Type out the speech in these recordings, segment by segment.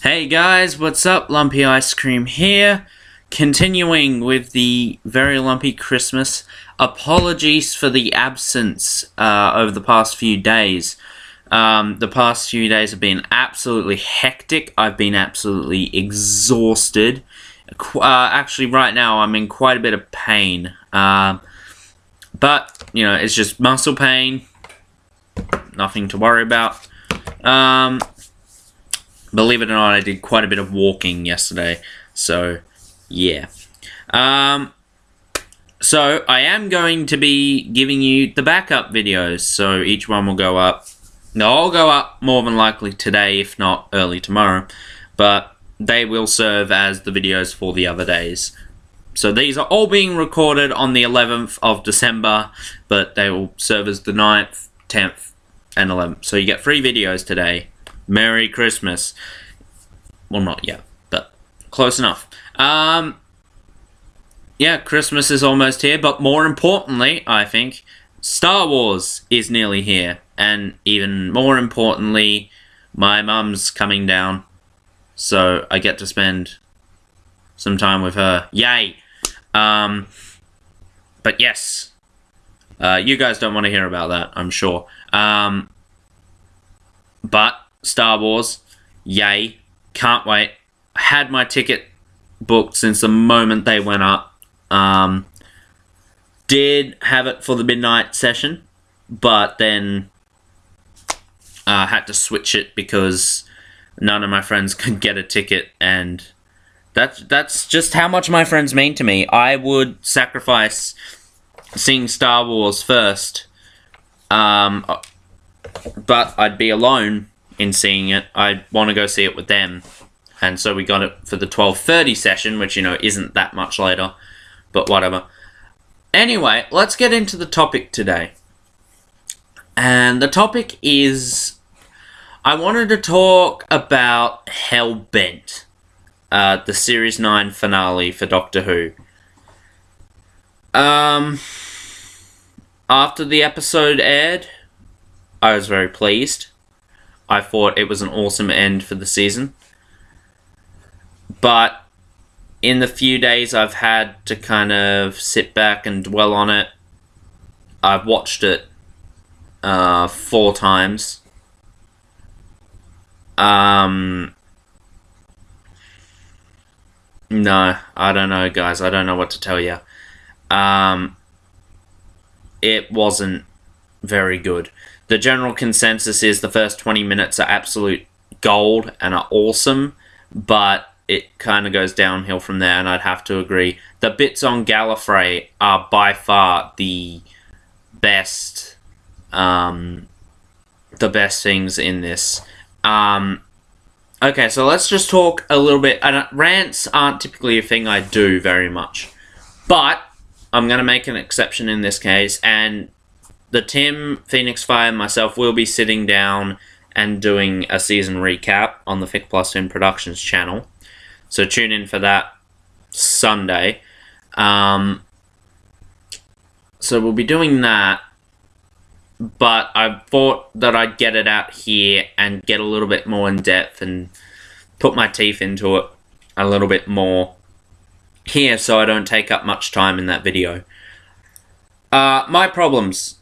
Hey guys, what's up? Lumpy Ice Cream here. Continuing with the very lumpy Christmas. Apologies for the absence over the past few days. The past few days have been absolutely hectic. I've been absolutely exhausted. Actually, right now I'm in quite a bit of pain. But, it's just muscle pain. Nothing to worry about. Believe it or not, I did quite a bit of walking yesterday, so yeah. So I am going to be giving you the backup videos, so each one will go up. They'll all go up more than likely today, if not early tomorrow, but they will serve as the videos for the other days. So these are all being recorded on the 11th of December, but they will serve as the 9th, 10th, and 11th. So you get 3 videos today. Merry Christmas. Well, not yet, but close enough. Yeah, Christmas is almost here, but more importantly, I think, Star Wars is nearly here. And even more importantly, my mum's coming down, so I get to spend some time with her. Yay! But yes, you guys don't want to hear about that, I'm sure. But Star Wars, yay, can't wait. I had my ticket booked since the moment they went up. Did have it for the midnight session, but then had to switch it because none of my friends could get a ticket, and that's just how much my friends mean to me. I would sacrifice seeing Star Wars first, but I'd be alone in seeing it. I'd want to go see it with them, and so we got it for the 12:30 session, which, isn't that much later, but whatever. Anyway, let's get into the topic today. And the topic is, I wanted to talk about Hellbent, the Series 9 finale for Doctor Who. After the episode aired, I was very pleased. I thought it was an awesome end for the season. But in the few days I've had to kind of sit back and dwell on it, I've watched it 4 times. No, I don't know, guys. I don't know what to tell you. It wasn't very good. The general consensus is the first 20 minutes are absolute gold and are awesome, but it kind of goes downhill from there, and I'd have to agree. The bits on Gallifrey are by far the best things in this. Okay, so let's just talk a little bit. And rants aren't typically a thing I do very much, but I'm going to make an exception in this case, and the Tim, Phoenix Fire, and myself will be sitting down and doing a season recap on the Fic Plus Fin Productions channel. So tune in for that Sunday. So we'll be doing that. But I thought that I'd get it out here and get a little bit more in depth and put my teeth into it a little bit more here, so I don't take up much time in that video. My problems.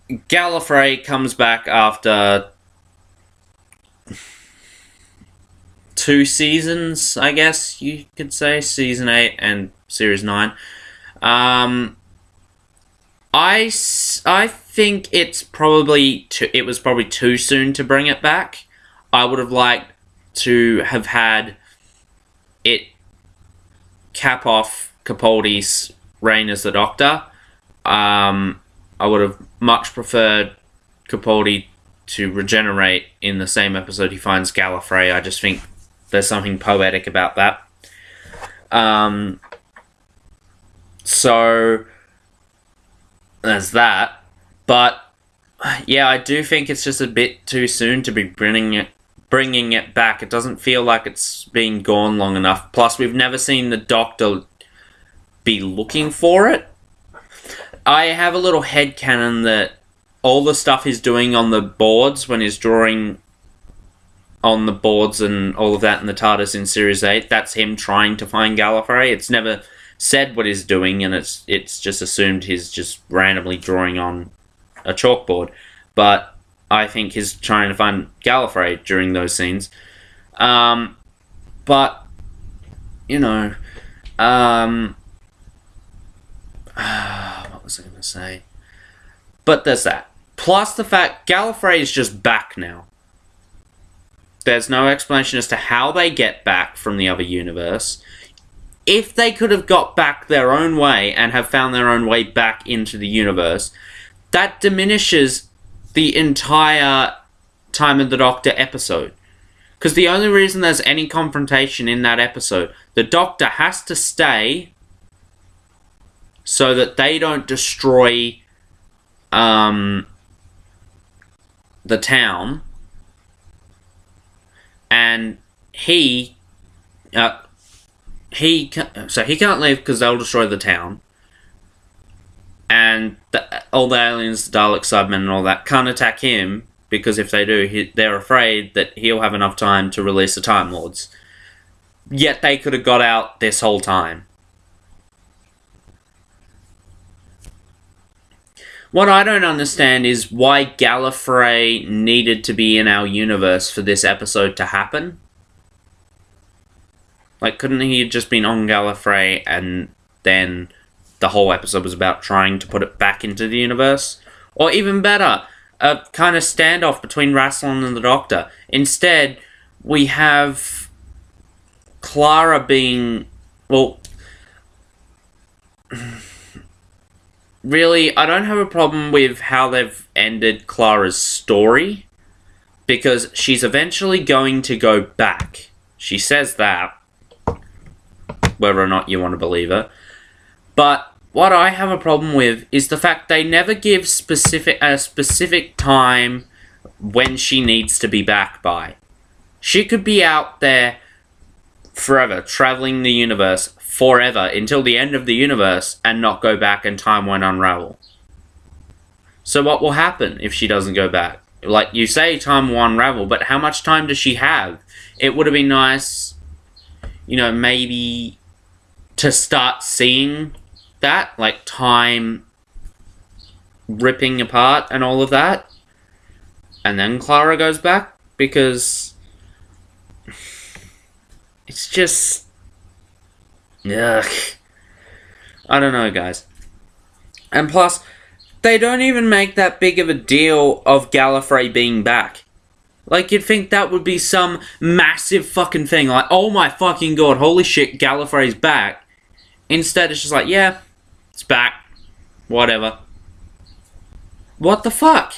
Gallifrey comes back after 2 seasons, I guess you could say, Season 8 and Series 9. I think it was probably too soon to bring it back. I would have liked to have had it cap off Capaldi's reign as the Doctor. I would have much preferred Capaldi to regenerate in the same episode he finds Gallifrey. I just think there's something poetic about that. So there's that. But yeah, I do think it's just a bit too soon to be bringing it back. It doesn't feel like it's been gone long enough. Plus, we've never seen the Doctor be looking for it. I have a little headcanon that all the stuff he's doing on the boards when he's drawing on the boards and all of that in the TARDIS in Series 8, that's him trying to find Gallifrey. It's never said what he's doing, and it's just assumed he's just randomly drawing on a chalkboard. But I think he's trying to find Gallifrey during those scenes. But, you know, what was I going to say? But there's that. Plus the fact Gallifrey is just back now. There's no explanation as to how they get back from the other universe. If they could have got back their own way and have found their own way back into the universe, that diminishes the entire Time of the Doctor episode. Because the only reason there's any confrontation in that episode, the Doctor has to stay so that they don't destroy the town. And he can't leave because they'll destroy the town. And all the aliens, the Dalek Cybermen and all that, can't attack him because if they do, they're afraid that he'll have enough time to release the Time Lords. Yet they could have got out this whole time. What I don't understand is why Gallifrey needed to be in our universe for this episode to happen. Like, couldn't he have just been on Gallifrey and then the whole episode was about trying to put it back into the universe? Or even better, a kind of standoff between Rassilon and the Doctor. Instead, we have Clara being... Well... Really, I don't have a problem with how they've ended Clara's story, because she's eventually going to go back. She says that, whether or not you want to believe her. But what I have a problem with is the fact they never give a specific time when she needs to be back by. She could be out there forever, traveling the universe forever, until the end of the universe, and not go back and time won't unravel. So what will happen if she doesn't go back? Like, you say time will unravel, but how much time does she have? It would have been nice, you know, maybe to start seeing that, like time ripping apart and all of that, and then Clara goes back, because it's just... Ugh. I don't know, guys. And plus, they don't even make that big of a deal of Gallifrey being back. Like, you'd think that would be some massive fucking thing. Like, oh my fucking god, holy shit, Gallifrey's back. Instead, it's just like, yeah, it's back. Whatever. What the fuck?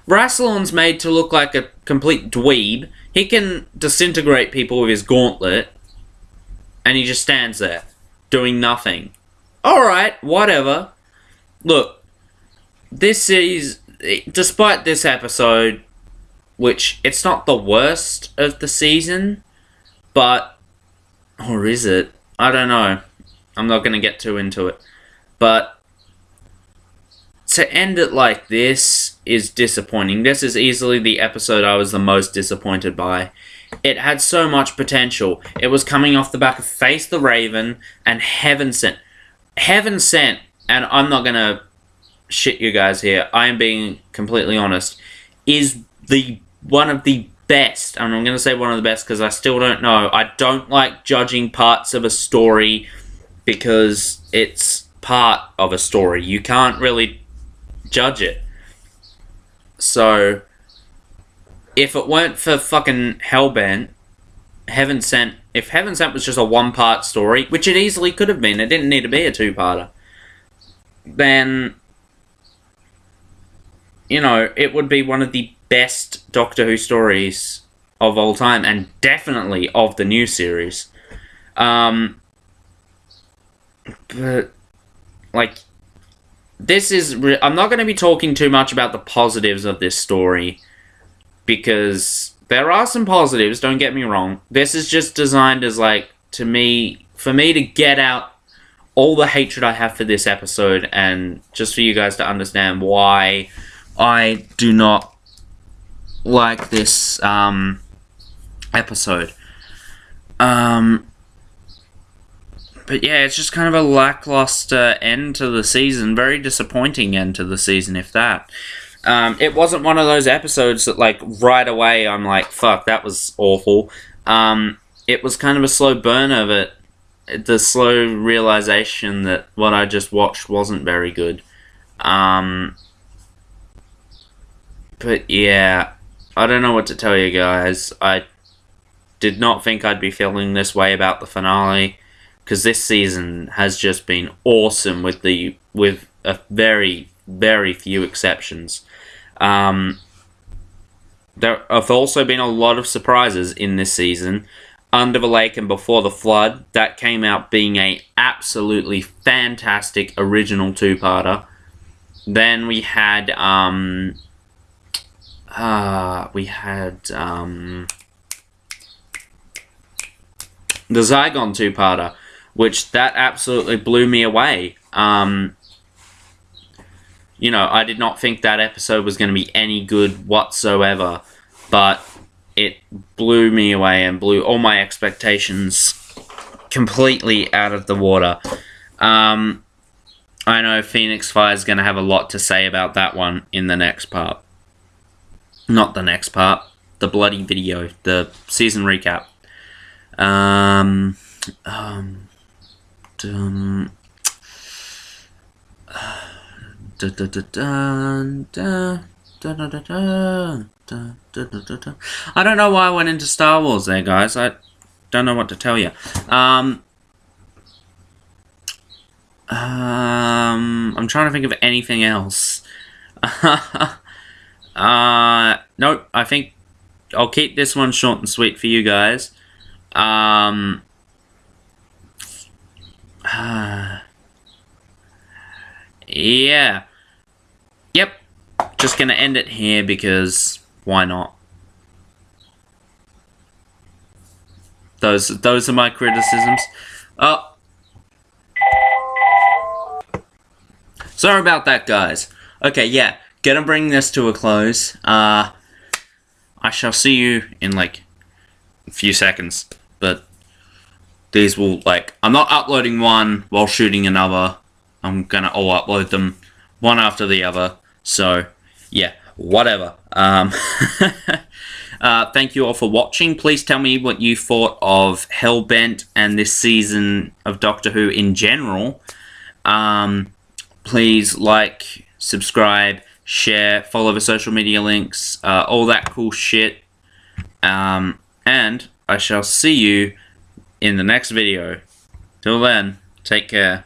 Rassilon's made to look like a complete dweeb. He can disintegrate people with his gauntlet. And he just stands there, doing nothing. Alright, whatever. Look, this is... Despite this episode, which it's not the worst of the season, but... Or is it? I don't know. I'm not going to get too into it. But... to end it like this is disappointing. This is easily the episode I was the most disappointed by. It had so much potential. It was coming off the back of Face the Raven and Heaven Sent. Heaven Sent, and I'm not going to shit you guys here, I am being completely honest, is one of the best, and I'm going to say one of the best because I still don't know. I don't like judging parts of a story because it's part of a story. You can't really judge it. So... if it weren't for fucking Hellbent, Heaven Sent... If Heaven Sent was just a one-part story, which it easily could have been, it didn't need to be a two-parter, then, you know, it would be one of the best Doctor Who stories of all time, and definitely of the new series. But, like, this is... I'm not going to be talking too much about the positives of this story, because there are some positives, don't get me wrong. This is just designed as, like, for me to get out all the hatred I have for this episode, and just for you guys to understand why I do not like this episode. But yeah, it's just kind of a lackluster end to the season. Very disappointing end to the season, if that. It wasn't one of those episodes that, like, right away I'm like, fuck, that was awful. It was kind of a slow burn of it. The slow realization that what I just watched wasn't very good. But yeah, I don't know what to tell you guys. I did not think I'd be feeling this way about the finale, because this season has just been awesome with a very, very few exceptions. There have also been a lot of surprises in this season. Under the Lake and Before the Flood, that came out being a absolutely fantastic original two-parter. Then we had the Zygon two-parter, which that absolutely blew me away. You know, I did not think that episode was going to be any good whatsoever, but it blew me away and blew all my expectations completely out of the water. I know Phoenix Fire is going to have a lot to say about that one in the next part. Not the next part, the bloody video, the season recap. I don't know why I went into Star Wars there, guys. I don't know what to tell you. I'm trying to think of anything else. Nope, I think I'll keep this one short and sweet for you guys. Yeah. Yep. Just gonna end it here because why not? Those are my criticisms. Oh. Sorry about that, guys. Okay, yeah. Gonna bring this to a close. I shall see you in, like, a few seconds. But these will, like... I'm not uploading one while shooting another. I'm gonna all upload them one after the other. So, yeah. Whatever. Thank you all for watching. Please tell me what you thought of Hellbent and this season of Doctor Who in general. Please like, subscribe, share, follow the social media links, all that cool shit. And I shall see you in the next video. Till then, take care.